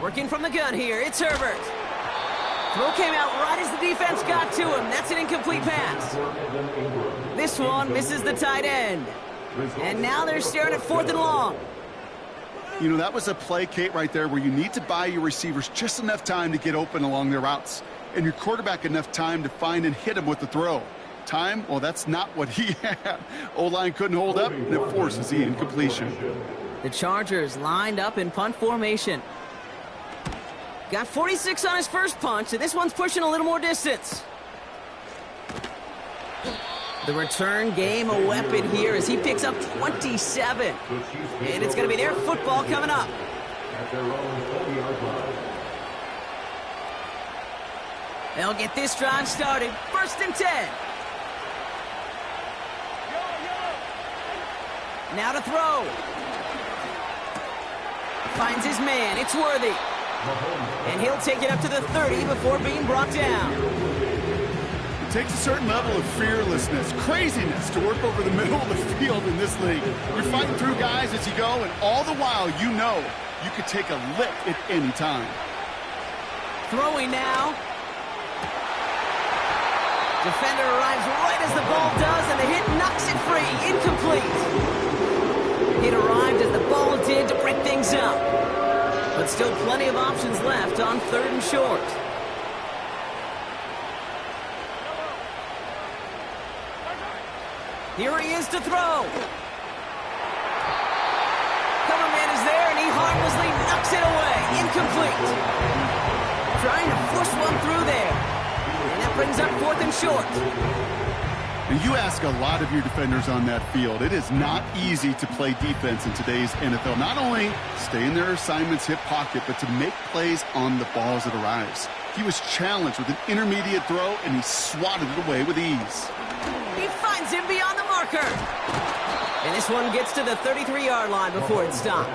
Working from the gun here, it's Herbert. Throw came out right as the defense got to him. That's an incomplete pass. This one misses the tight end. And now they're staring at 4th and long. You know, that was a play, Kate, right there where you need to buy your receivers just enough time to get open along their routes. And your quarterback enough time to find and hit him with the throw. Time? Well, that's not what he had. O-line couldn't hold up, and it forces the incompletion. The Chargers lined up in punt formation. Got 46 on his first punch, and this one's pushing a little more distance. The return game a weapon here as he picks up 27. And it's going to be their football coming up. At their own 40-yard line. They'll get this drive started. 1st and 10. Now to throw. Finds his man. It's Worthy. And he'll take it up to the 30 before being brought down. It takes a certain level of fearlessness, craziness to work over the middle of the field in this league. You're fighting through guys as you go, and all the while you know you could take a lick at any time. Throwing now. Defender arrives right as the ball does, and the hit knocks it free. Incomplete. It arrived as the ball did to break things up. But still plenty of options left on 3rd and short. Here he is to throw. Cover man is there, and he harmlessly knocks it away. Incomplete. Trying to force one through there. And that brings up 4th and short. And you ask a lot of your defenders on that field. It is not easy to play defense in today's NFL. Not only stay in their assignment's hip pocket, but to make plays on the ball as it arrives. He was challenged with an intermediate throw, and he swatted it away with ease. He finds him beyond the marker. And this one gets to the 33-yard line before it's stopped.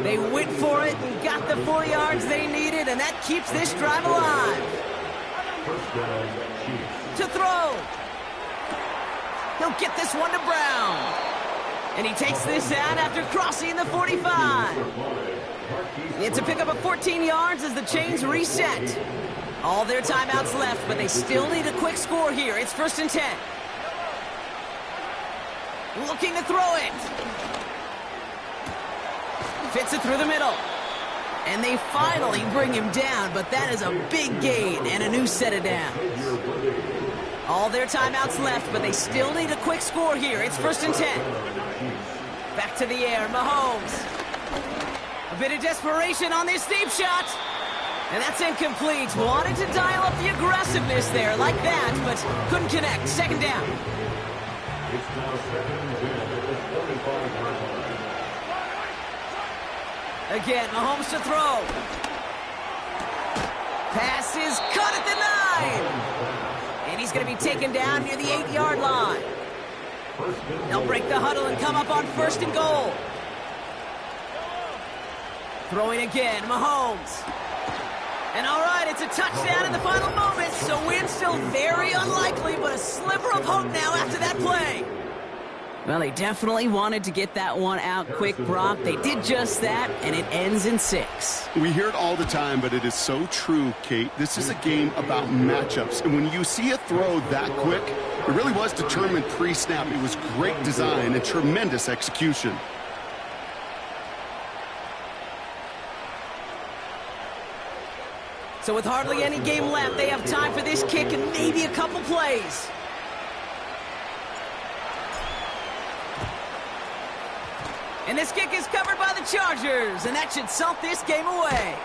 They went for it and got the 4 yards they needed, and that keeps this drive alive. To throw. He'll get this one to Brown. And he takes this out after crossing the 45. It's a pickup of 14 yards as the chains reset. All their timeouts left, but they still need a quick score here. It's 1st and 10. Looking to throw it. Fits it through the middle. And they finally bring him down, but that is a big gain and a new set of downs. All their timeouts left, but they still need a quick score here. It's 1st and 10. Back to the air, Mahomes. A bit of desperation on this deep shot. And that's incomplete. Wanted to dial up the aggressiveness there like that, but couldn't connect. 2nd down. It's now 2nd and 10 at the 45-yard line. Again, Mahomes to throw. Pass is cut at the 9. And he's going to be taken down near the 8-yard line. They'll break the huddle and come up on 1st and goal. Throwing again, Mahomes. And all right, it's a touchdown in the final moments, so win still very unlikely, but a sliver of hope now after that play. Well, they definitely wanted to get that one out quick, Brock. They did just that, and it ends in 6. We hear it all the time, but it is so true, Kate. This is a game about matchups, and when you see a throw that quick, it really was determined pre-snap. It was great design and tremendous execution. So with hardly any game left, they have time for this kick and maybe a couple plays. And this kick is covered by the Chargers, and that should salt this game away.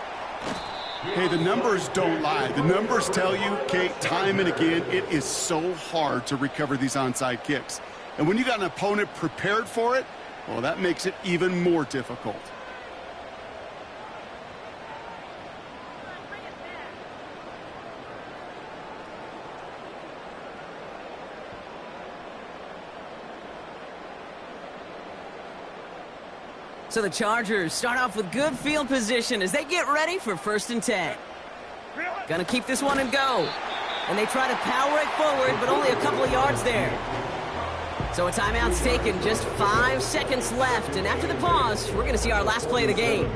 Hey, the numbers don't lie. The numbers tell you, Kate, time and again, it is so hard to recover these onside kicks. And when you got an opponent prepared for it, well, that makes it even more difficult. So the Chargers start off with good field position as they get ready for 1st and 10. Gonna keep this one and go. And they try to power it forward, but only a couple of yards there. So a timeout's taken, just 5 seconds left. And after the pause, we're gonna see our last play of the game.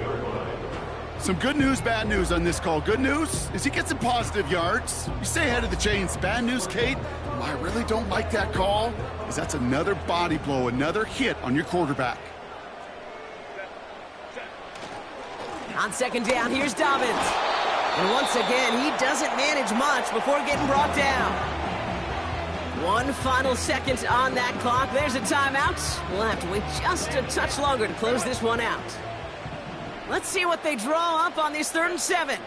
Some good news, bad news on this call. Good news is he gets some positive yards. You stay ahead of the chains. Bad news, Kate, I really don't like that call, is that's another body blow, another hit on your quarterback. On 2nd down, here's Dobbins. And once again, he doesn't manage much before getting brought down. 1 final second on that clock. There's a timeout. We'll have to wait just a touch longer to close this one out. Let's see what they draw up on this 3rd and 7.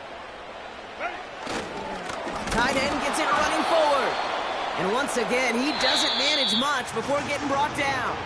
Tight end gets it running forward. And once again, he doesn't manage much before getting brought down.